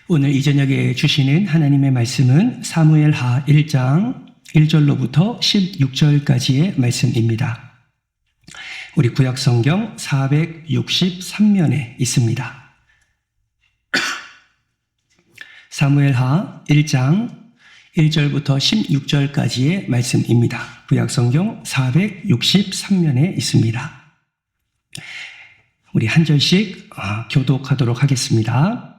오늘 이 저녁에 주시는 하나님의 말씀은 사무엘하 1장 1절로부터 16절까지의 말씀입니다. 우리 구약성경 463면에 있습니다. 사무엘하 1장 1절부터 16절까지의 말씀입니다. 구약성경 463면에 있습니다. 우리 한 절씩 교독하도록 하겠습니다.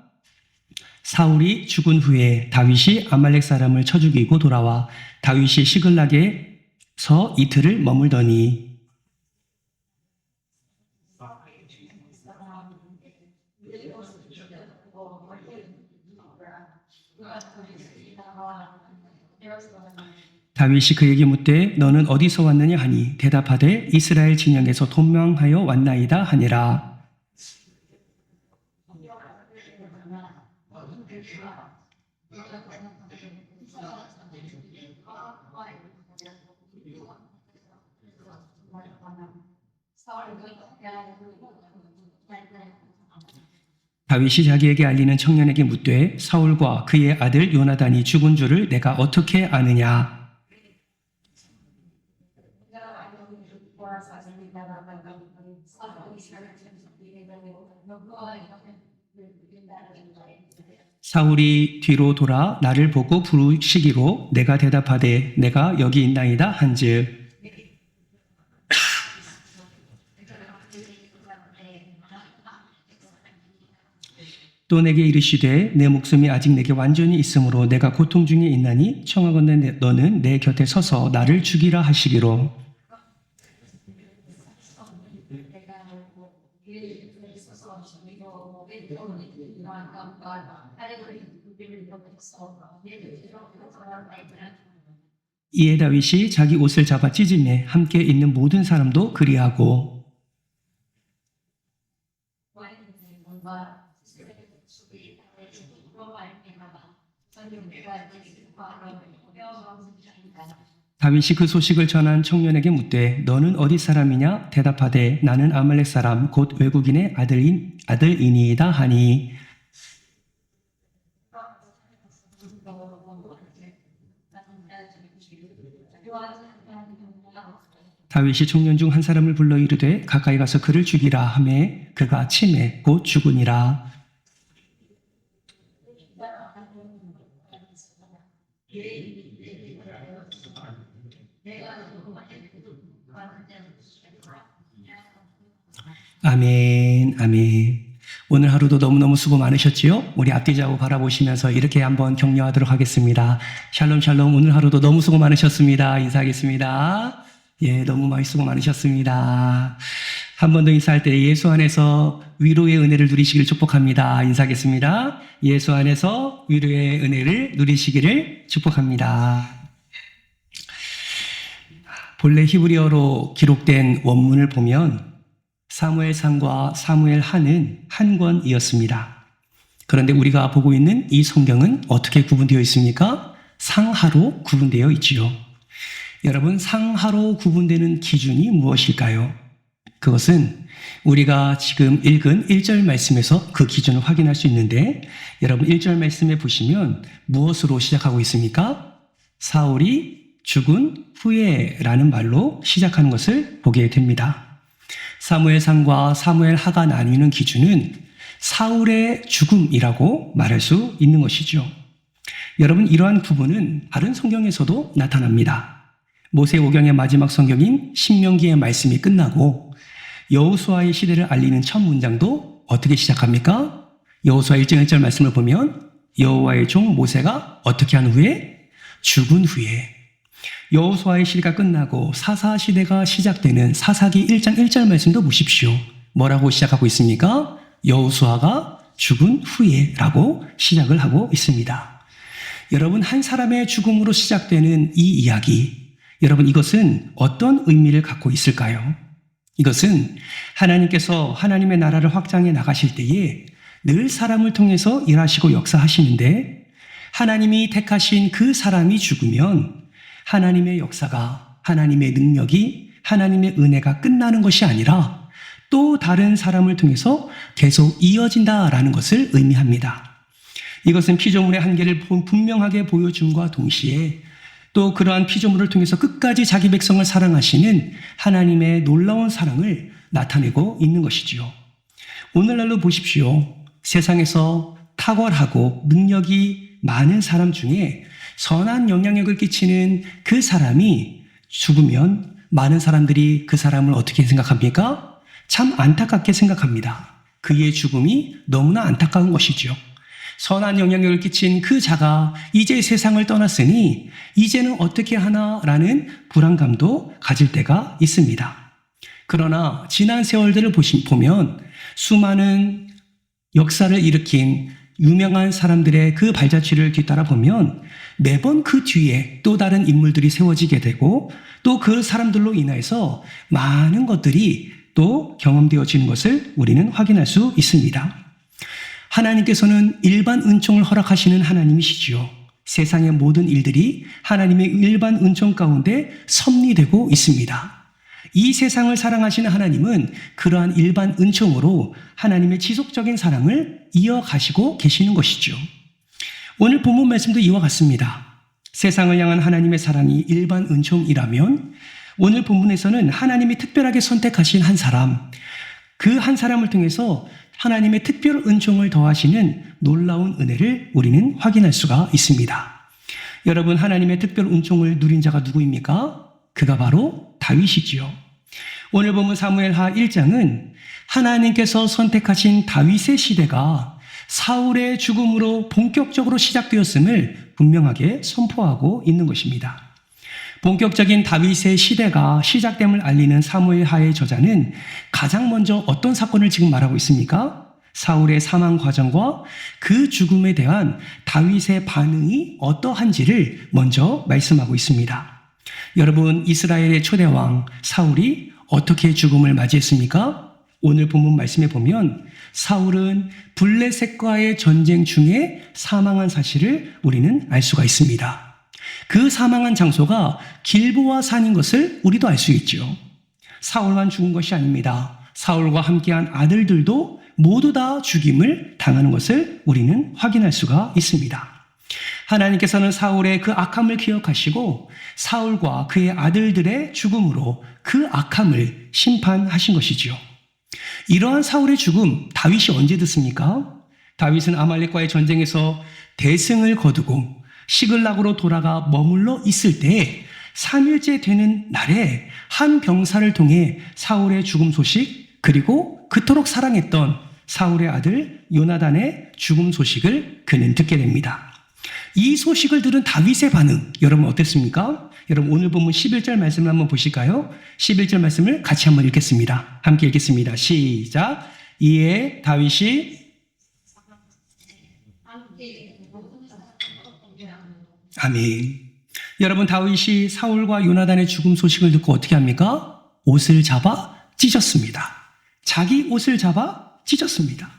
사울이 죽은 후에 다윗이 아말렉 사람을 쳐 죽이고 돌아와 다윗이 시글락에서 이틀을 머물더니 다윗이 그에게 묻되 너는 어디서 왔느냐 하니 대답하되 이스라엘 진영에서 도망하여 왔나이다 하니라. 다윗이 자기에게 알리는 청년에게 묻되 사울과 그의 아들 요나단이 죽은 줄을 내가 어떻게 아느냐? 사울이 뒤로 돌아 나를 보고 부르시기로 내가 대답하되 내가 여기 있나이다 한즉 또 내게 이르시되 내 목숨이 아직 내게 완전히 있으므로 내가 고통 중에 있나니 청하건대 너는 내 곁에 서서 나를 죽이라 하시기로. 이에 다윗이 자기 옷을 잡아 찢으매 함께 있는 모든 사람도 그리하고 다윗이 그 소식을 전한 청년에게 묻되 너는 어디 사람이냐? 대답하되 나는 아말렉 사람 곧 외국인의 아들이니이다 하니 다윗이 청년 중 한 사람을 불러 이르되 가까이 가서 그를 죽이라 하매 그가 치매 곧 죽으니라. 아멘, 아멘. 오늘 하루도 너무너무 수고 많으셨지요? 우리 앞뒤 좌우 바라보시면서 이렇게 한번 격려하도록 하겠습니다. 샬롬 샬롬. 오늘 하루도 너무 수고 많으셨습니다. 인사하겠습니다. 예, 너무 많이 수고 많으셨습니다. 한 번 더 인사할 때 예수 안에서 위로의 은혜를 누리시길 축복합니다. 인사하겠습니다. 예수 안에서 위로의 은혜를 누리시기를 축복합니다. 본래 히브리어로 기록된 원문을 보면 사무엘상과 사무엘하는 한 권이었습니다. 그런데 우리가 보고 있는 이 성경은 어떻게 구분되어 있습니까? 상하로 구분되어 있지요. 여러분, 상하로 구분되는 기준이 무엇일까요? 그것은 우리가 지금 읽은 1절 말씀에서 그 기준을 확인할 수 있는데 여러분 1절 말씀에 보시면 무엇으로 시작하고 있습니까? 사울이 죽은 후에라는 말로 시작하는 것을 보게 됩니다. 사무엘상과 사무엘하가 나뉘는 기준은 사울의 죽음이라고 말할 수 있는 것이죠. 여러분, 이러한 구분은 다른 성경에서도 나타납니다. 모세오경의 마지막 성경인 신명기의 말씀이 끝나고 여호수아의 시대를 알리는 첫 문장도 어떻게 시작합니까? 여호수아 1장 1절 말씀을 보면 여호와의 종 모세가 어떻게 한 후에? 죽은 후에. 여호수아의 시대가 끝나고 사사 시대가 시작되는 사사기 1장 1절 말씀도 보십시오. 뭐라고 시작하고 있습니까? 여호수아가 죽은 후에라고 시작을 하고 있습니다. 여러분, 한 사람의 죽음으로 시작되는 이 이야기, 여러분 이것은 어떤 의미를 갖고 있을까요? 이것은 하나님께서 하나님의 나라를 확장해 나가실 때에 늘 사람을 통해서 일하시고 역사하시는데 하나님이 택하신 그 사람이 죽으면 하나님의 역사가, 하나님의 능력이, 하나님의 은혜가 끝나는 것이 아니라 또 다른 사람을 통해서 계속 이어진다라는 것을 의미합니다. 이것은 피조물의 한계를 분명하게 보여줌과 동시에 또 그러한 피조물을 통해서 끝까지 자기 백성을 사랑하시는 하나님의 놀라운 사랑을 나타내고 있는 것이지요. 오늘날로 보십시오. 세상에서 탁월하고 능력이 많은 사람 중에 선한 영향력을 끼치는 그 사람이 죽으면 많은 사람들이 그 사람을 어떻게 생각합니까? 참 안타깝게 생각합니다. 그의 죽음이 너무나 안타까운 것이죠. 선한 영향력을 끼친 그 자가 이제 세상을 떠났으니 이제는 어떻게 하나라는 불안감도 가질 때가 있습니다. 그러나 지난 세월들을 보면 수많은 역사를 일으킨 유명한 사람들의 그 발자취를 뒤따라 보면 매번 그 뒤에 또 다른 인물들이 세워지게 되고 또 그 사람들로 인해서 많은 것들이 또 경험되어지는 것을 우리는 확인할 수 있습니다. 하나님께서는 일반 은총을 허락하시는 하나님이시지요. 세상의 모든 일들이 하나님의 일반 은총 가운데 섭리되고 있습니다. 이 세상을 사랑하시는 하나님은 그러한 일반 은총으로 하나님의 지속적인 사랑을 이어가시고 계시는 것이죠. 오늘 본문 말씀도 이와 같습니다. 세상을 향한 하나님의 사랑이 일반 은총이라면 오늘 본문에서는 하나님이 특별하게 선택하신 한 사람, 그 한 사람을 통해서 하나님의 특별 은총을 더하시는 놀라운 은혜를 우리는 확인할 수가 있습니다. 여러분, 하나님의 특별 은총을 누린 자가 누구입니까? 그가 바로 다윗이지요. 오늘 보면 사무엘하 1장은 하나님께서 선택하신 다윗의 시대가 사울의 죽음으로 본격적으로 시작되었음을 분명하게 선포하고 있는 것입니다. 본격적인 다윗의 시대가 시작됨을 알리는 사무엘하의 저자는 가장 먼저 어떤 사건을 지금 말하고 있습니까? 사울의 사망 과정과 그 죽음에 대한 다윗의 반응이 어떠한지를 먼저 말씀하고 있습니다. 여러분, 이스라엘의 초대왕 사울이 어떻게 죽음을 맞이했습니까? 오늘 본문 말씀에 보면 사울은 블레셋과의 전쟁 중에 사망한 사실을 우리는 알 수가 있습니다. 그 사망한 장소가 길보아 산인 것을 우리도 알 수 있죠. 사울만 죽은 것이 아닙니다. 사울과 함께한 아들들도 모두 다 죽임을 당하는 것을 우리는 확인할 수가 있습니다. 하나님께서는 사울의 그 악함을 기억하시고 사울과 그의 아들들의 죽음으로 그 악함을 심판하신 것이지요. 이러한 사울의 죽음, 다윗이 언제 듣습니까? 다윗은 아말렉과의 전쟁에서 대승을 거두고 시글락으로 돌아가 머물러 있을 때 3일째 되는 날에 한 병사를 통해 사울의 죽음 소식, 그리고 그토록 사랑했던 사울의 아들 요나단의 죽음 소식을 그는 듣게 됩니다. 이 소식을 들은 다윗의 반응, 여러분 어땠습니까? 여러분 오늘 본문 11절 말씀을 한번 보실까요? 11절 말씀을 같이 한번 읽겠습니다. 함께 읽겠습니다. 시작. 이에 다윗이 아멘. 여러분, 다윗이 사울과 요나단의 죽음 소식을 듣고 어떻게 합니까? 옷을 잡아 찢었습니다. 자기 옷을 잡아 찢었습니다.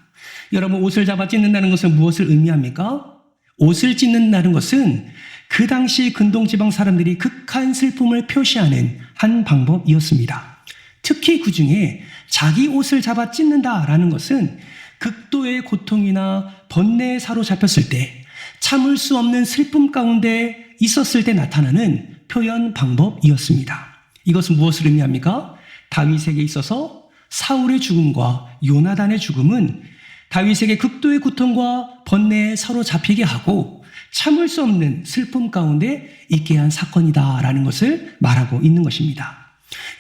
여러분, 옷을 잡아 찢는다는 것은 무엇을 의미합니까? 옷을 찢는다는 것은 그 당시 근동지방 사람들이 극한 슬픔을 표시하는 한 방법이었습니다. 특히 그 중에 자기 옷을 잡아 찢는다라는 것은 극도의 고통이나 번뇌에 사로잡혔을 때 참을 수 없는 슬픔 가운데 있었을 때 나타나는 표현 방법이었습니다. 이것은 무엇을 의미합니까? 다윗에게 있어서 사울의 죽음과 요나단의 죽음은 다윗에게 극도의 고통과 번뇌에 사로잡히게 하고 참을 수 없는 슬픔 가운데 있게 한 사건이다라는 것을 말하고 있는 것입니다.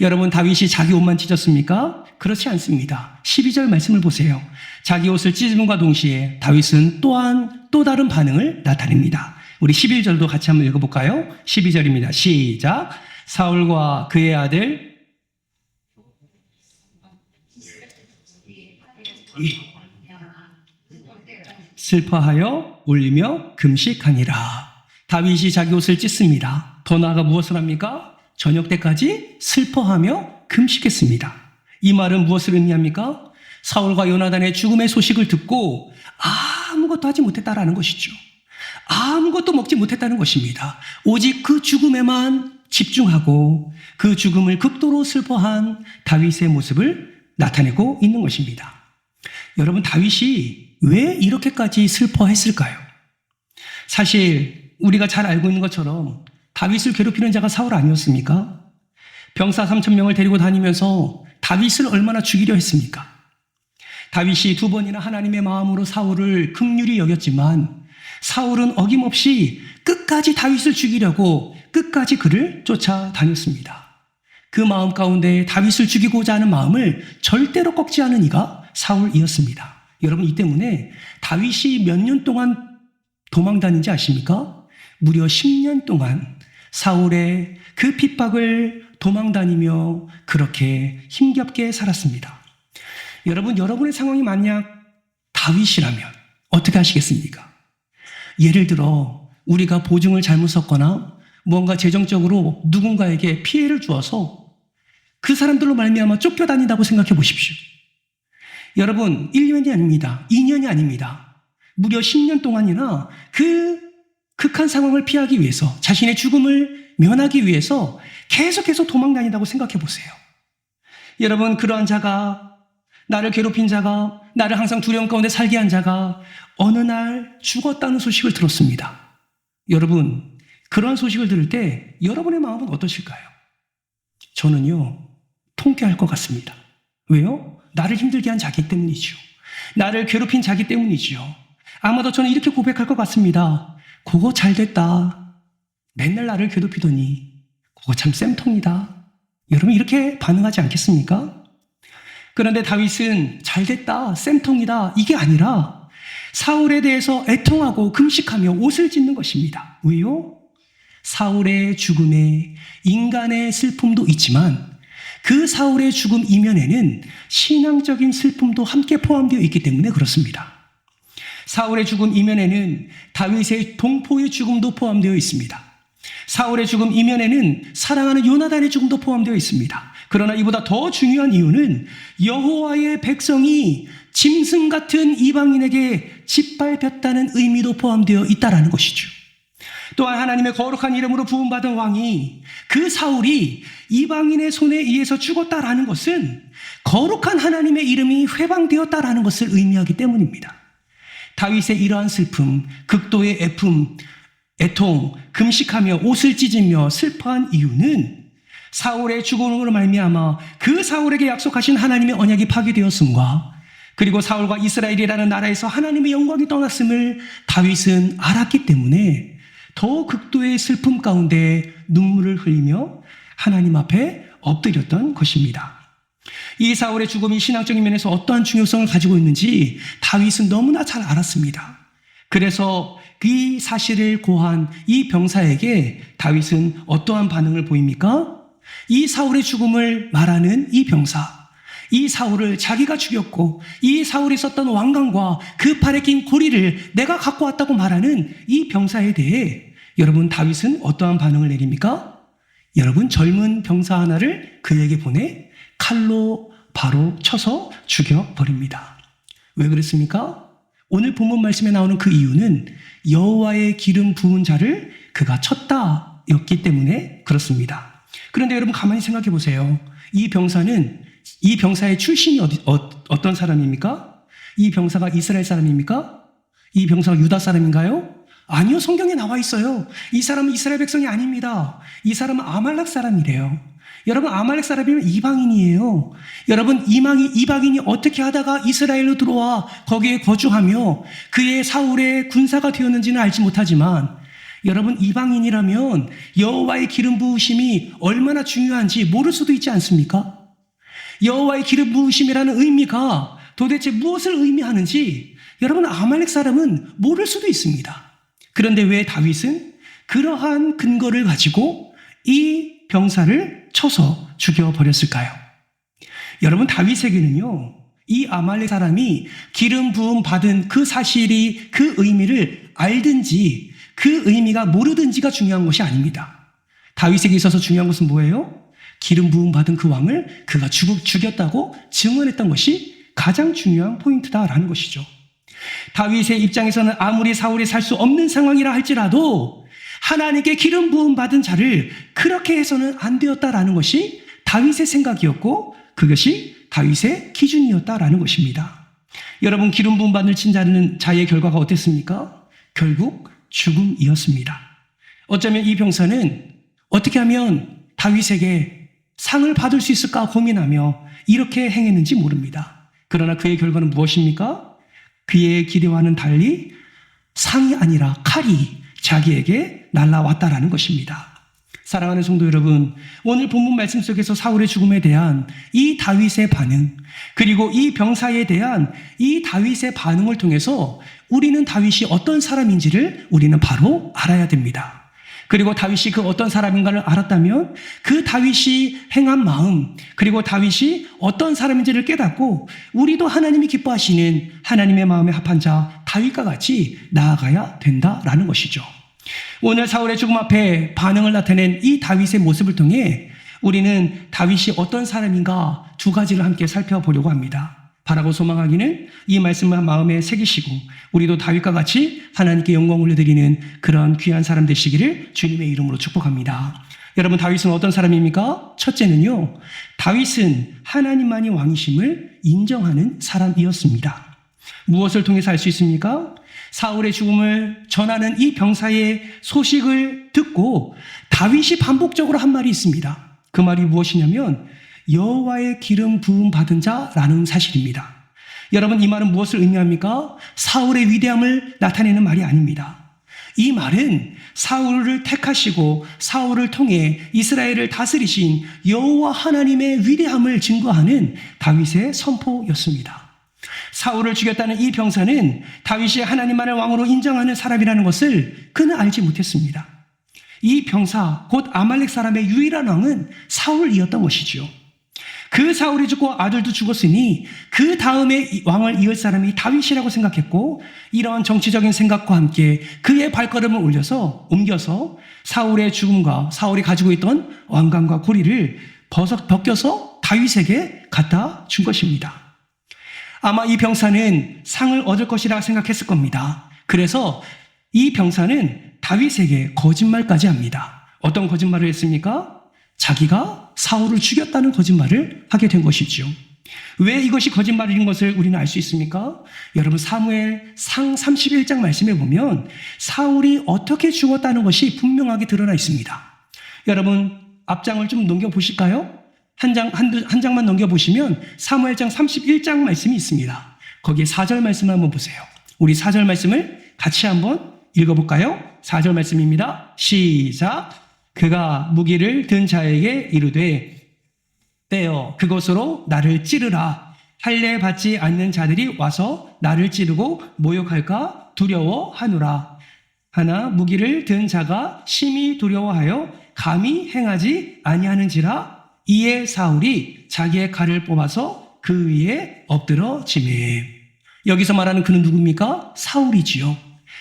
여러분, 다윗이 자기 옷만 찢었습니까? 그렇지 않습니다. 12절 말씀을 보세요. 자기 옷을 찢음과 동시에 다윗은 또한 또 다른 반응을 나타냅니다. 우리 11절도 같이 한번 읽어볼까요? 12절입니다. 시작. 사울과 그의 아들 슬퍼하여 울리며 금식하니라. 다윗이 자기 옷을 찢습니다. 더 나아가 무엇을 합니까? 저녁 때까지 슬퍼하며 금식했습니다. 이 말은 무엇을 의미합니까? 사울과 요나단의 죽음의 소식을 듣고 아무것도 하지 못했다라는 것이죠. 아무것도 먹지 못했다는 것입니다. 오직 그 죽음에만 집중하고 그 죽음을 극도로 슬퍼한 다윗의 모습을 나타내고 있는 것입니다. 여러분, 다윗이 왜 이렇게까지 슬퍼했을까요? 사실 우리가 잘 알고 있는 것처럼 다윗을 괴롭히는 자가 사울 아니었습니까? 병사 3,000명을 데리고 다니면서 다윗을 얼마나 죽이려 했습니까? 다윗이 2번이나 하나님의 마음으로 사울을 긍휼히 여겼지만 사울은 어김없이 끝까지 다윗을 죽이려고 끝까지 그를 쫓아다녔습니다. 그 마음 가운데 다윗을 죽이고자 하는 마음을 절대로 꺾지 않은 이가 사울이었습니다. 여러분, 이 때문에 다윗이 몇 년 동안 도망 다닌지 아십니까? 무려 10년 동안 사울의 그 핍박을 도망 다니며 그렇게 힘겹게 살았습니다. 여러분, 여러분의 상황이 만약 다윗이라면 어떻게 하시겠습니까? 예를 들어 우리가 보증을 잘못 썼거나 뭔가 재정적으로 누군가에게 피해를 주어서 그 사람들로 말미암아 쫓겨다닌다고 생각해 보십시오. 여러분, 1년이 아닙니다. 2년이 아닙니다. 무려 10년 동안이나 그 극한 상황을 피하기 위해서, 자신의 죽음을 면하기 위해서 계속해서 도망다닌다고 생각해 보세요. 여러분, 그러한 자가, 나를 괴롭힌 자가, 나를 항상 두려움 가운데 살게 한 자가 어느 날 죽었다는 소식을 들었습니다. 여러분, 그러한 소식을 들을 때 여러분의 마음은 어떠실까요? 저는요, 통쾌할 것 같습니다. 왜요? 나를 힘들게 한 자기 때문이죠. 나를 괴롭힌 자기 때문이죠. 아마도 저는 이렇게 고백할 것 같습니다. 그거 잘 됐다. 맨날 나를 괴롭히더니 그거 참 쌤통이다. 여러분, 이렇게 반응하지 않겠습니까? 그런데 다윗은 잘 됐다, 쌤통이다, 이게 아니라 사울에 대해서 애통하고 금식하며 옷을 찢는 것입니다. 왜요? 사울의 죽음에 인간의 슬픔도 있지만 그 사울의 죽음 이면에는 신앙적인 슬픔도 함께 포함되어 있기 때문에 그렇습니다. 사울의 죽음 이면에는 다윗의 동포의 죽음도 포함되어 있습니다. 사울의 죽음 이면에는 사랑하는 요나단의 죽음도 포함되어 있습니다. 그러나 이보다 더 중요한 이유는 여호와의 백성이 짐승 같은 이방인에게 짓밟혔다는 의미도 포함되어 있다는 것이죠. 또한 하나님의 거룩한 이름으로 부름받은 왕이, 그 사울이 이방인의 손에 의해서 죽었다라는 것은 거룩한 하나님의 이름이 회방되었다라는 것을 의미하기 때문입니다. 다윗의 이러한 슬픔, 극도의 애통, 금식하며 옷을 찢으며 슬퍼한 이유는 사울의 죽음으로 말미암아 그 사울에게 약속하신 하나님의 언약이 파괴되었음과, 그리고 사울과 이스라엘이라는 나라에서 하나님의 영광이 떠났음을 다윗은 알았기 때문에 더 극도의 슬픔 가운데 눈물을 흘리며 하나님 앞에 엎드렸던 것입니다. 이 사울의 죽음이 신앙적인 면에서 어떠한 중요성을 가지고 있는지 다윗은 너무나 잘 알았습니다. 그래서 이 사실을 고한 이 병사에게 다윗은 어떠한 반응을 보입니까? 이 사울의 죽음을 말하는 이 병사, 이 사울을 자기가 죽였고 이 사울이 썼던 왕관과 그 팔에 낀 고리를 내가 갖고 왔다고 말하는 이 병사에 대해 여러분, 다윗은 어떠한 반응을 내립니까? 여러분, 젊은 병사 하나를 그에게 보내 칼로 바로 쳐서 죽여버립니다. 왜 그랬습니까? 오늘 본문 말씀에 나오는 그 이유는 여호와의 기름 부은 자를 그가 쳤다였기 때문에 그렇습니다. 그런데 여러분, 가만히 생각해 보세요. 이 병사의 출신이 어떤 사람입니까? 이 병사가 이스라엘 사람입니까? 이 병사가 유다 사람인가요? 아니요, 성경에 나와 있어요. 이 사람은 이스라엘 백성이 아닙니다. 이 사람은 아말렉 사람이래요. 여러분, 아말렉 사람이면 이방인이에요. 여러분, 이방인이 어떻게 하다가 이스라엘로 들어와 거기에 거주하며 그의 사울의 군사가 되었는지는 알지 못하지만, 여러분, 이방인이라면 여호와의 기름 부으심이 얼마나 중요한지 모를 수도 있지 않습니까? 여호와의 기름 부으심이라는 의미가 도대체 무엇을 의미하는지 여러분, 아말렉 사람은 모를 수도 있습니다. 그런데 왜 다윗은 그러한 근거를 가지고 이 병사를 쳐서 죽여버렸을까요? 여러분, 다윗에게는요, 이 아말렉 사람이 기름 부음 받은 그 사실이 그 의미를 알든지 그 의미가 모르든지가 중요한 것이 아닙니다. 다윗에게 있어서 중요한 것은 뭐예요? 기름 부음 받은 그 왕을 그가 죽였다고 증언했던 것이 가장 중요한 포인트다라는 것이죠. 다윗의 입장에서는 아무리 사울이 살 수 없는 상황이라 할지라도 하나님께 기름 부음 받은 자를 그렇게 해서는 안 되었다라는 것이 다윗의 생각이었고 그것이 다윗의 기준이었다라는 것입니다. 여러분, 기름 부음 받는 자의 결과가 어땠습니까? 결국 죽음이었습니다. 어쩌면 이 병사는 어떻게 하면 다윗에게 상을 받을 수 있을까 고민하며 이렇게 행했는지 모릅니다. 그러나 그의 결과는 무엇입니까? 그의 기대와는 달리 상이 아니라 칼이 자기에게 날아왔다라는 것입니다. 사랑하는 성도 여러분, 오늘 본문 말씀 속에서 사울의 죽음에 대한 이 다윗의 반응, 그리고 이 병사에 대한 이 다윗의 반응을 통해서 우리는 다윗이 어떤 사람인지를 우리는 바로 알아야 됩니다. 그리고 다윗이 그 어떤 사람인가를 알았다면 그 다윗이 행한 마음, 그리고 다윗이 어떤 사람인지를 깨닫고 우리도 하나님이 기뻐하시는 하나님의 마음에 합한 자 다윗과 같이 나아가야 된다라는 것이죠. 오늘 사울의 죽음 앞에 반응을 나타낸 이 다윗의 모습을 통해 우리는 다윗이 어떤 사람인가 두 가지를 함께 살펴보려고 합니다. 바라고 소망하기는 이 말씀을 마음에 새기시고 우리도 다윗과 같이 하나님께 영광 올려드리는 그런 귀한 사람 되시기를 주님의 이름으로 축복합니다. 여러분, 다윗은 어떤 사람입니까? 첫째는요, 다윗은 하나님만이 왕이심을 인정하는 사람이었습니다. 무엇을 통해서 알 수 있습니까? 사울의 죽음을 전하는 이 병사의 소식을 듣고 다윗이 반복적으로 한 말이 있습니다. 그 말이 무엇이냐면 여호와의 기름 부음 받은 자라는 사실입니다. 여러분, 이 말은 무엇을 의미합니까? 사울의 위대함을 나타내는 말이 아닙니다. 이 말은 사울을 택하시고 사울을 통해 이스라엘을 다스리신 여호와 하나님의 위대함을 증거하는 다윗의 선포였습니다. 사울을 죽였다는 이 병사는 다윗이 하나님만을 왕으로 인정하는 사람이라는 것을 그는 알지 못했습니다. 이 병사, 곧 아말렉 사람의 유일한 왕은 사울이었던 것이죠. 그 사울이 죽고 아들도 죽었으니 그 다음에 왕을 이을 사람이 다윗이라고 생각했고, 이런 정치적인 생각과 함께 그의 발걸음을 옮겨서 사울의 죽음과 사울이 가지고 있던 왕관과 고리를 벗겨서 다윗에게 갖다 준 것입니다. 아마 이 병사는 상을 얻을 것이라 생각했을 겁니다. 그래서 이 병사는 다윗에게 거짓말까지 합니다. 어떤 거짓말을 했습니까? 자기가 사울을 죽였다는 거짓말을 하게 된 것이죠. 왜 이것이 거짓말인 것을 우리는 알 수 있습니까? 여러분, 사무엘상 31장 말씀에 보면 사울이 어떻게 죽었다는 것이 분명하게 드러나 있습니다. 여러분, 앞장을 좀 넘겨보실까요? 한 장만 넘겨보시면 사무엘장 31장 말씀이 있습니다. 거기에 4절 말씀을 한번 보세요. 우리 4절 말씀을 같이 한번 읽어볼까요? 4절 말씀입니다. 시작. 그가 무기를 든 자에게 이르되 떼어 그것으로 나를 찌르라. 할례 받지 않는 자들이 와서 나를 찌르고 모욕할까 두려워하노라. 하나 무기를 든 자가 심히 두려워하여 감히 행하지 아니하는지라. 이에 사울이 자기의 칼을 뽑아서 그 위에 엎드러지매. 여기서 말하는 그는 누굽니까? 사울이지요.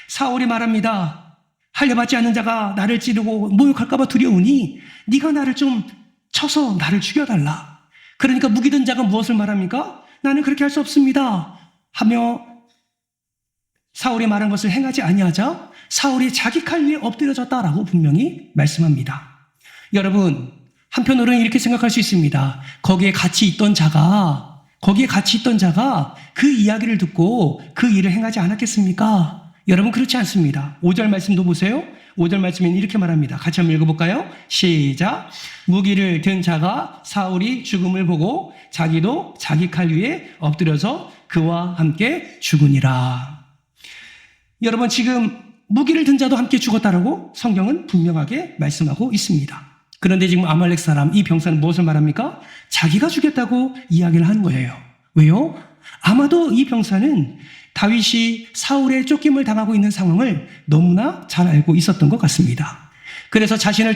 사울이 말합니다. 할례 받지 않는 자가 나를 찌르고 모욕할까 봐 두려우니 네가 나를 좀 쳐서 나를 죽여달라. 그러니까 무기 든 자가 무엇을 말합니까? 나는 그렇게 할 수 없습니다 하며 사울이 말한 것을 행하지 아니하자 사울이 자기 칼 위에 엎드려졌다라고 분명히 말씀합니다. 여러분, 한편으로는 이렇게 생각할 수 있습니다. 거기에 같이 있던 자가 그 이야기를 듣고 그 일을 행하지 않았겠습니까? 여러분, 그렇지 않습니다. 5절 말씀도 보세요. 5절 말씀에는 이렇게 말합니다. 같이 한번 읽어볼까요? 시작. 무기를 든 자가 사울이 죽음을 보고 자기도 자기 칼 위에 엎드려서 그와 함께 죽으니라. 여러분, 지금 무기를 든 자도 함께 죽었다라고 성경은 분명하게 말씀하고 있습니다. 그런데 지금 아말렉 사람, 이 병사는 무엇을 말합니까? 자기가 죽였다고 이야기를 하는 거예요. 왜요? 아마도 이 병사는 다윗이 사울의 쫓김을 당하고 있는 상황을 너무나 잘 알고 있었던 것 같습니다. 그래서 자신을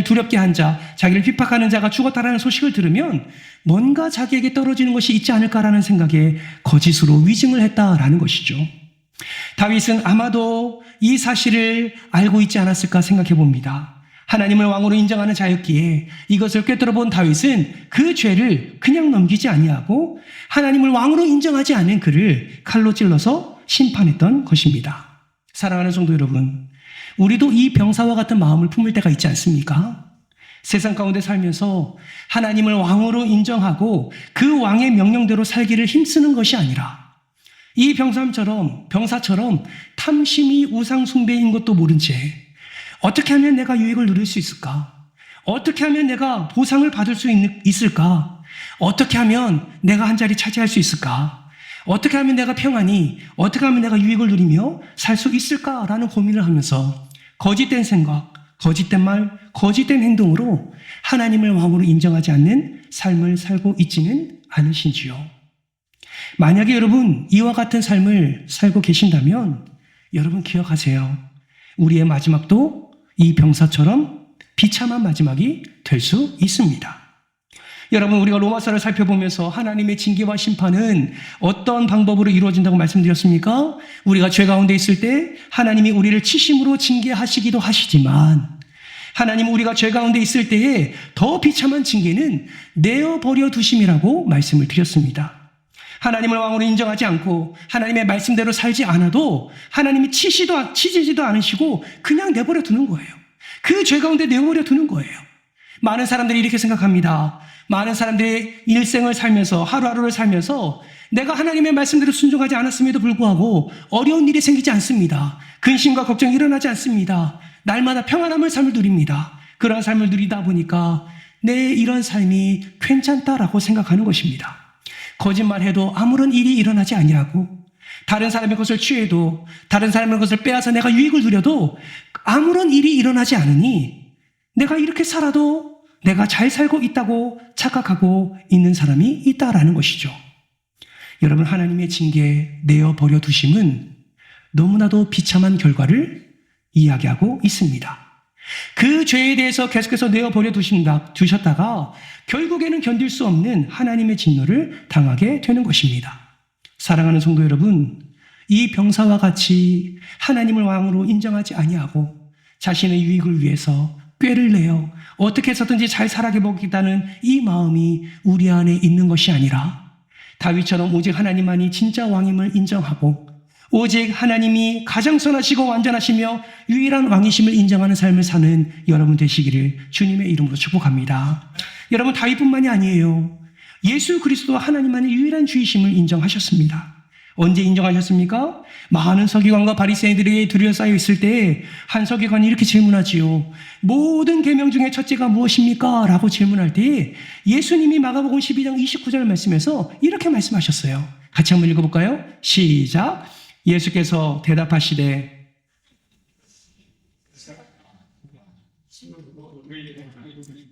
두렵게 한 자, 자기를 핍박하는 자가 죽었다라는 소식을 들으면 뭔가 자기에게 떨어지는 것이 있지 않을까라는 생각에 거짓으로 위증을 했다라는 것이죠. 다윗은 아마도 이 사실을 알고 있지 않았을까 생각해 봅니다. 하나님을 왕으로 인정하는 자였기에 이것을 꿰뚫어 본 다윗은 그 죄를 그냥 넘기지 아니하고 하나님을 왕으로 인정하지 않은 그를 칼로 찔러서 심판했던 것입니다. 사랑하는 성도 여러분, 우리도 이 병사와 같은 마음을 품을 때가 있지 않습니까? 세상 가운데 살면서 하나님을 왕으로 인정하고 그 왕의 명령대로 살기를 힘쓰는 것이 아니라 이 병사처럼 탐심이 우상 숭배인 것도 모른 채 어떻게 하면 내가 유익을 누릴 수 있을까? 어떻게 하면 내가 보상을 받을 수 있을까? 어떻게 하면 내가 한 자리 차지할 수 있을까? 어떻게 하면 내가 평안히, 어떻게 하면 내가 유익을 누리며 살 수 있을까라는 고민을 하면서 거짓된 생각, 거짓된 말, 거짓된 행동으로 하나님을 왕으로 인정하지 않는 삶을 살고 있지는 않으신지요? 만약에 여러분 이와 같은 삶을 살고 계신다면 여러분 기억하세요. 우리의 마지막도 이 병사처럼 비참한 마지막이 될 수 있습니다. 여러분, 우리가 로마서를 살펴보면서 하나님의 징계와 심판은 어떤 방법으로 이루어진다고 말씀드렸습니까? 우리가 죄 가운데 있을 때 하나님이 우리를 치심으로 징계하시기도 하시지만 하나님 우리가 죄 가운데 있을 때에 더 비참한 징계는 내어버려 두심이라고 말씀을 드렸습니다. 하나님을 왕으로 인정하지 않고 하나님의 말씀대로 살지 않아도 하나님이 치지도 않으시고 그냥 내버려 두는 거예요. 그 죄 가운데 내버려 두는 거예요. 많은 사람들이 이렇게 생각합니다. 많은 사람들이 일생을 살면서 하루하루를 살면서 내가 하나님의 말씀대로 순종하지 않았음에도 불구하고 어려운 일이 생기지 않습니다. 근심과 걱정이 일어나지 않습니다. 날마다 평안함을 삶을 누립니다. 그런 삶을 누리다 보니까 내 이런 삶이 괜찮다라고 생각하는 것입니다. 거짓말해도 아무런 일이 일어나지 아니하고 다른 사람의 것을 취해도 다른 사람의 것을 빼앗아 내가 유익을 누려도 아무런 일이 일어나지 않으니 내가 이렇게 살아도 내가 잘 살고 있다고 착각하고 있는 사람이 있다라는 것이죠. 여러분, 하나님의 징계 내어버려 두심은 너무나도 비참한 결과를 이야기하고 있습니다. 그 죄에 대해서 계속해서 내어버려 두셨다가 결국에는 견딜 수 없는 하나님의 진노를 당하게 되는 것입니다. 사랑하는 성도 여러분, 이 병사와 같이 하나님을 왕으로 인정하지 아니하고 자신의 유익을 위해서 꾀를 내어 어떻게 해서든지 잘 살아보겠다는 이 마음이 우리 안에 있는 것이 아니라 다윗처럼 오직 하나님만이 진짜 왕임을 인정하고 오직 하나님이 가장 선하시고 완전하시며 유일한 왕이심을 인정하는 삶을 사는 여러분 되시기를 주님의 이름으로 축복합니다. 여러분, 다윗뿐만이 아니에요. 예수 그리스도와 하나님만의 유일한 주이심을 인정하셨습니다. 언제 인정하셨습니까? 많은 서기관과 바리새인들이 둘러싸여 있을 때 한 서기관이 이렇게 질문하지요. 모든 계명 중에 첫째가 무엇입니까? 라고 질문할 때 예수님이 마가복음 12장 29절 말씀에서 이렇게 말씀하셨어요. 같이 한번 읽어볼까요? 시작. 예수께서 대답하시되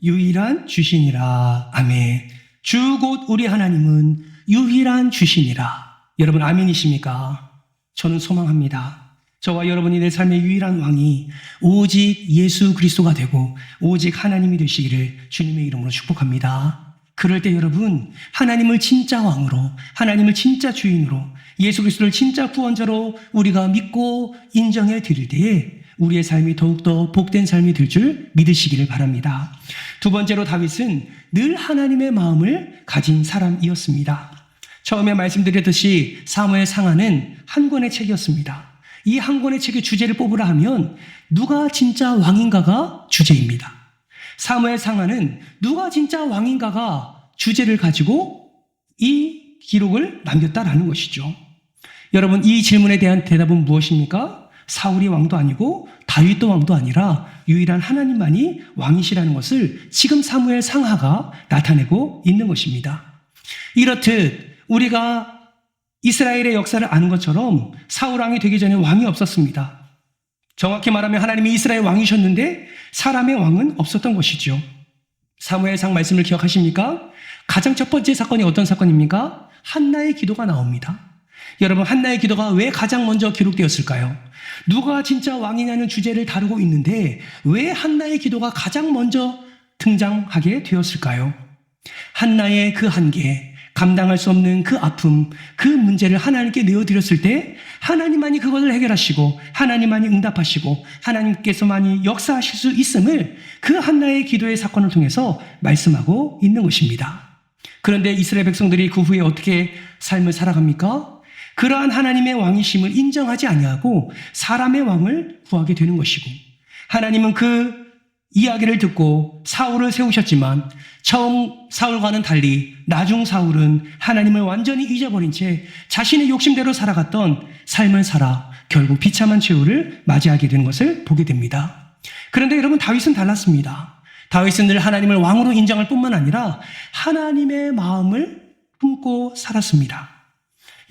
유일한 주시니라. 아멘. 주 곧 우리 하나님은 유일한 주시니라. 여러분 아멘이십니까? 저는 소망합니다. 저와 여러분이 내 삶의 유일한 왕이 오직 예수 그리스도가 되고 오직 하나님이 되시기를 주님의 이름으로 축복합니다. 그럴 때 여러분, 하나님을 진짜 왕으로, 하나님을 진짜 주인으로, 예수 그리스도를 진짜 구원자로 우리가 믿고 인정해 드릴 때에 우리의 삶이 더욱더 복된 삶이 될 줄 믿으시기를 바랍니다. 두 번째로 다윗은 늘 하나님의 마음을 가진 사람이었습니다. 처음에 말씀드렸듯이 사무엘 상하는 한 권의 책이었습니다. 이 한 권의 책의 주제를 뽑으라 하면 누가 진짜 왕인가가 주제입니다. 사무엘 상하는 누가 진짜 왕인가가 주제를 가지고 이 기록을 남겼다라는 것이죠. 여러분, 이 질문에 대한 대답은 무엇입니까? 사울이 왕도 아니고 다윗도 왕도 아니라 유일한 하나님만이 왕이시라는 것을 지금 사무엘 상하가 나타내고 있는 것입니다. 이렇듯 우리가 이스라엘의 역사를 아는 것처럼 사울 왕이 되기 전에 왕이 없었습니다. 정확히 말하면 하나님이 이스라엘 왕이셨는데 사람의 왕은 없었던 것이죠. 사무엘상 말씀을 기억하십니까? 가장 첫 번째 사건이 어떤 사건입니까? 한나의 기도가 나옵니다. 여러분, 한나의 기도가 왜 가장 먼저 기록되었을까요? 누가 진짜 왕이냐는 주제를 다루고 있는데 왜 한나의 기도가 가장 먼저 등장하게 되었을까요? 한나의 그 한계, 감당할 수 없는 그 아픔, 그 문제를 하나님께 내어드렸을 때 하나님만이 그것을 해결하시고 하나님만이 응답하시고 하나님께서만이 역사하실 수 있음을 그 한나의 기도의 사건을 통해서 말씀하고 있는 것입니다. 그런데 이스라엘 백성들이 그 후에 어떻게 삶을 살아갑니까? 그러한 하나님의 왕이심을 인정하지 아니하고 사람의 왕을 구하게 되는 것이고, 하나님은 그 이야기를 듣고 사울을 세우셨지만 처음 사울과는 달리 나중 사울은 하나님을 완전히 잊어버린 채 자신의 욕심대로 살아갔던 삶을 살아 결국 비참한 최후를 맞이하게 된 것을 보게 됩니다. 그런데 여러분, 다윗은 달랐습니다. 다윗은 늘 하나님을 왕으로 인정할 뿐만 아니라 하나님의 마음을 품고 살았습니다.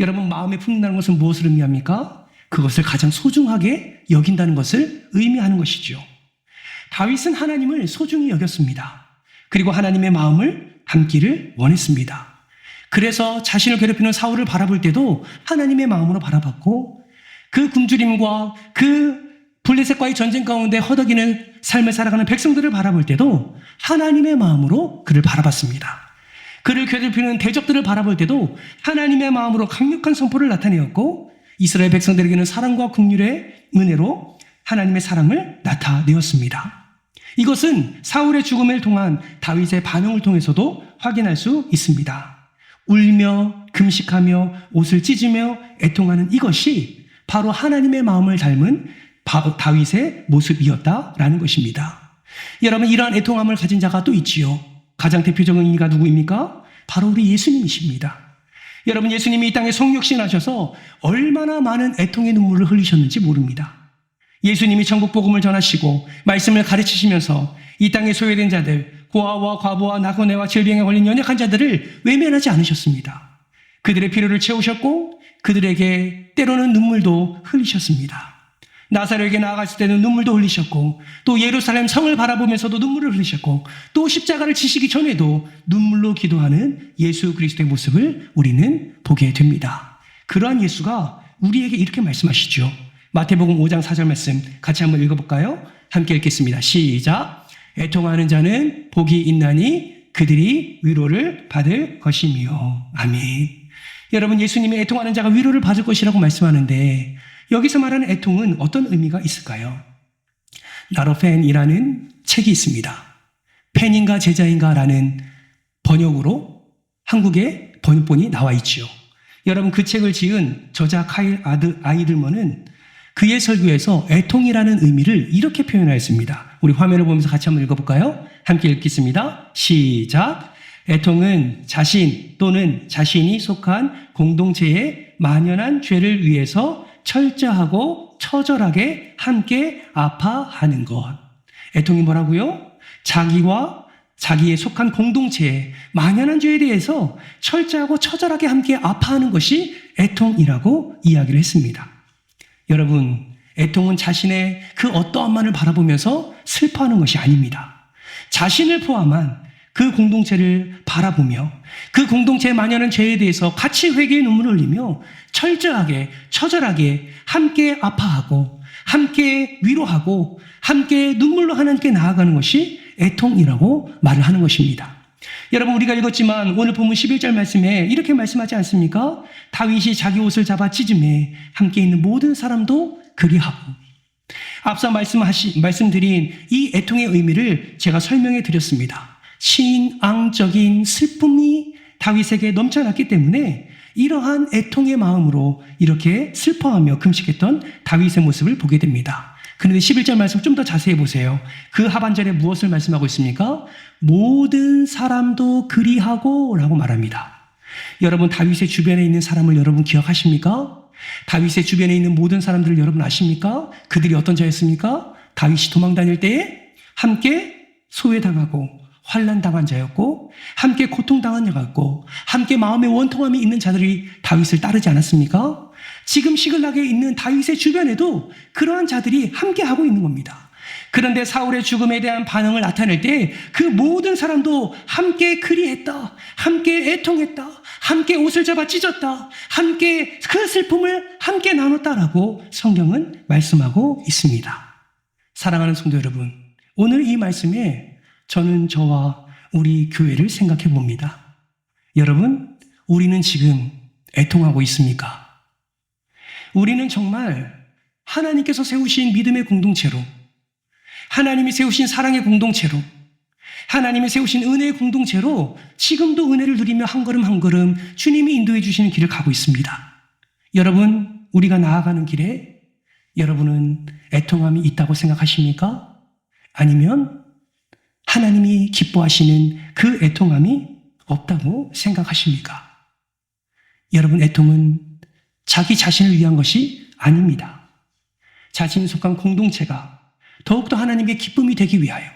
여러분, 마음에 품는다는 것은 무엇을 의미합니까? 그것을 가장 소중하게 여긴다는 것을 의미하는 것이죠. 다윗은 하나님을 소중히 여겼습니다. 그리고 하나님의 마음을 담기를 원했습니다. 그래서 자신을 괴롭히는 사울을 바라볼 때도 하나님의 마음으로 바라봤고, 그 굶주림과 그 블레셋과의 전쟁 가운데 허덕이는 삶을 살아가는 백성들을 바라볼 때도 하나님의 마음으로 그를 바라봤습니다. 그를 괴롭히는 대적들을 바라볼 때도 하나님의 마음으로 강력한 선포를 나타내었고, 이스라엘 백성들에게는 사랑과 긍휼의 은혜로 하나님의 사랑을 나타내었습니다. 이것은 사울의 죽음을 통한 다윗의 반응을 통해서도 확인할 수 있습니다. 울며 금식하며 옷을 찢으며 애통하는 이것이 바로 하나님의 마음을 닮은 다윗의 모습이었다라는 것입니다. 여러분, 이러한 애통함을 가진 자가 또 있지요. 가장 대표적인 이가 누구입니까? 바로 우리 예수님이십니다. 여러분, 예수님이 이 땅에 성육신하셔서 얼마나 많은 애통의 눈물을 흘리셨는지 모릅니다. 예수님이 천국 복음을 전하시고 말씀을 가르치시면서 이 땅에 소외된 자들, 고아와 과부와 나그네와 질병에 걸린 연약한 자들을 외면하지 않으셨습니다. 그들의 필요를 채우셨고 그들에게 때로는 눈물도 흘리셨습니다. 나사로에게 나아갔을 때는 눈물도 흘리셨고, 또 예루살렘 성을 바라보면서도 눈물을 흘리셨고, 또 십자가를 지시기 전에도 눈물로 기도하는 예수 그리스도의 모습을 우리는 보게 됩니다. 그러한 예수가 우리에게 이렇게 말씀하시죠. 마태복음 5장 4절 말씀 같이 한번 읽어볼까요? 함께 읽겠습니다. 시작. 애통하는 자는 복이 있나니 그들이 위로를 받을 것이며. 아멘. 여러분, 예수님이 애통하는 자가 위로를 받을 것이라고 말씀하는데, 여기서 말하는 애통은 어떤 의미가 있을까요? Not a fan이라는 책이 있습니다. 팬인가 제자인가 라는 번역으로 한국의 번역본이 나와 있지요. 여러분, 그 책을 지은 저자 카일 아이들먼은 그의 설교에서 애통이라는 의미를 이렇게 표현하였습니다. 우리 화면을 보면서 같이 한번 읽어볼까요? 함께 읽겠습니다. 시작. 애통은 자신 또는 자신이 속한 공동체의 만연한 죄를 위해서 철저하고 처절하게 함께 아파하는 것. 애통이 뭐라고요? 자기와 자기에 속한 공동체의 만연한 죄에 대해서 철저하고 처절하게 함께 아파하는 것이 애통이라고 이야기를 했습니다. 여러분, 애통은 자신의 그 어떠한만을 바라보면서 슬퍼하는 것이 아닙니다. 자신을 포함한 그 공동체를 바라보며 그 공동체의 만연한 죄에 대해서 같이 회개의 눈물을 흘리며 철저하게 처절하게 함께 아파하고 함께 위로하고 함께 눈물로 하나님께 나아가는 것이 애통이라고 말을 하는 것입니다. 여러분, 우리가 읽었지만 오늘 본문 11절 말씀에 이렇게 말씀하지 않습니까? 다윗이 자기 옷을 잡아 찢음에 함께 있는 모든 사람도 그리하고. 앞서 말씀드린 이 애통의 의미를 제가 설명해 드렸습니다. 신앙적인 슬픔이 다윗에게 넘쳐났기 때문에 이러한 애통의 마음으로 이렇게 슬퍼하며 금식했던 다윗의 모습을 보게 됩니다. 그런데 11절 말씀 좀 더 자세히 보세요. 그 하반절에 무엇을 말씀하고 있습니까? 모든 사람도 그리하고 라고 말합니다. 여러분, 다윗의 주변에 있는 사람을 여러분 기억하십니까? 다윗의 주변에 있는 모든 사람들을 여러분 아십니까? 그들이 어떤 자였습니까? 다윗이 도망 다닐 때에 함께 소외당하고 환난당한 자였고, 함께 고통당한 자였고, 함께 마음의 원통함이 있는 자들이 다윗을 따르지 않았습니까? 지금 시글락에 있는 다윗의 주변에도 그러한 자들이 함께 하고 있는 겁니다. 그런데 사울의 죽음에 대한 반응을 나타낼 때 그 모든 사람도 함께 그리했다, 함께 애통했다, 함께 옷을 잡아 찢었다, 함께 그 슬픔을 함께 나눴다라고 성경은 말씀하고 있습니다. 사랑하는 성도 여러분, 오늘 이 말씀에 저는 저와 우리 교회를 생각해 봅니다. 여러분, 우리는 지금 애통하고 있습니까? 우리는 정말 하나님께서 세우신 믿음의 공동체로, 하나님이 세우신 사랑의 공동체로, 하나님이 세우신 은혜의 공동체로 지금도 은혜를 누리며 한 걸음 한 걸음 주님이 인도해 주시는 길을 가고 있습니다. 여러분, 우리가 나아가는 길에 여러분은 애통함이 있다고 생각하십니까? 아니면 하나님이 기뻐하시는 그 애통함이 없다고 생각하십니까? 여러분, 애통은 자기 자신을 위한 것이 아닙니다. 자신이 속한 공동체가 더욱더 하나님께 기쁨이 되기 위하여,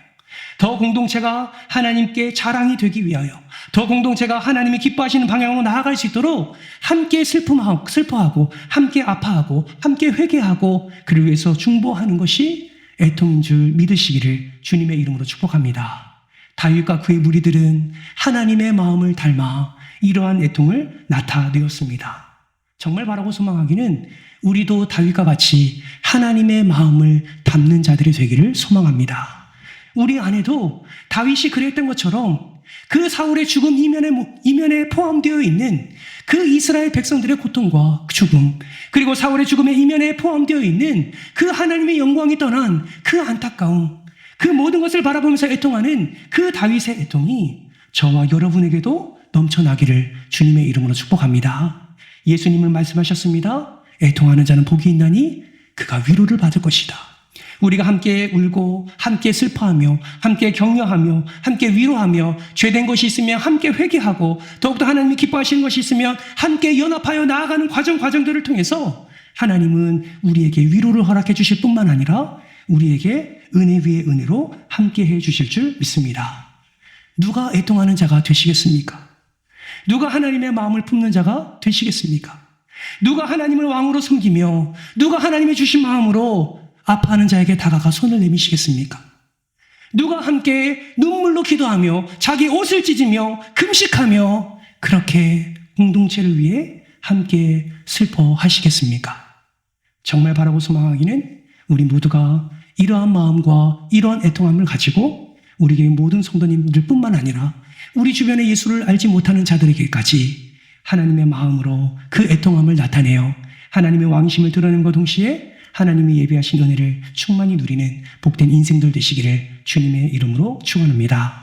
더 공동체가 하나님께 자랑이 되기 위하여, 더 공동체가 하나님이 기뻐하시는 방향으로 나아갈 수 있도록 함께 슬퍼하고 함께 아파하고 함께 회개하고 그를 위해서 중보하는 것이 애통인 줄 믿으시기를 주님의 이름으로 축복합니다. 다윗과 그의 무리들은 하나님의 마음을 닮아 이러한 애통을 나타내었습니다. 정말 바라고 소망하기는 우리도 다윗과 같이 하나님의 마음을 담는 자들이 되기를 소망합니다. 우리 안에도 다윗이 그랬던 것처럼 그 사울의 죽음 이면에 포함되어 있는 그 이스라엘 백성들의 고통과 죽음, 그리고 사울의 죽음의 이면에 포함되어 있는 그 하나님의 영광이 떠난 그 안타까움, 그 모든 것을 바라보면서 애통하는 그 다윗의 애통이 저와 여러분에게도 넘쳐나기를 주님의 이름으로 축복합니다. 예수님은 말씀하셨습니다. 애통하는 자는 복이 있나니 그가 위로를 받을 것이다. 우리가 함께 울고 함께 슬퍼하며 함께 격려하며 함께 위로하며 죄된 것이 있으면 함께 회개하고 더욱더 하나님이 기뻐하시는 것이 있으면 함께 연합하여 나아가는 과정들을 통해서 하나님은 우리에게 위로를 허락해 주실 뿐만 아니라 우리에게 은혜 위에 은혜로 함께 해 주실 줄 믿습니다. 누가 애통하는 자가 되시겠습니까? 누가 하나님의 마음을 품는 자가 되시겠습니까? 누가 하나님을 왕으로 섬기며 누가 하나님의 주신 마음으로 아파하는 자에게 다가가 손을 내미시겠습니까? 누가 함께 눈물로 기도하며 자기 옷을 찢으며 금식하며 그렇게 공동체를 위해 함께 슬퍼하시겠습니까? 정말 바라고 소망하기는 우리 모두가 이러한 마음과 이러한 애통함을 가지고 우리 교회 모든 성도님들 뿐만 아니라 우리 주변에 예수를 알지 못하는 자들에게까지 하나님의 마음으로 그 애통함을 나타내어 하나님의 왕심을 드러내는 것 동시에 하나님이 예비하신 은혜를 충만히 누리는 복된 인생들 되시기를 주님의 이름으로 축원합니다.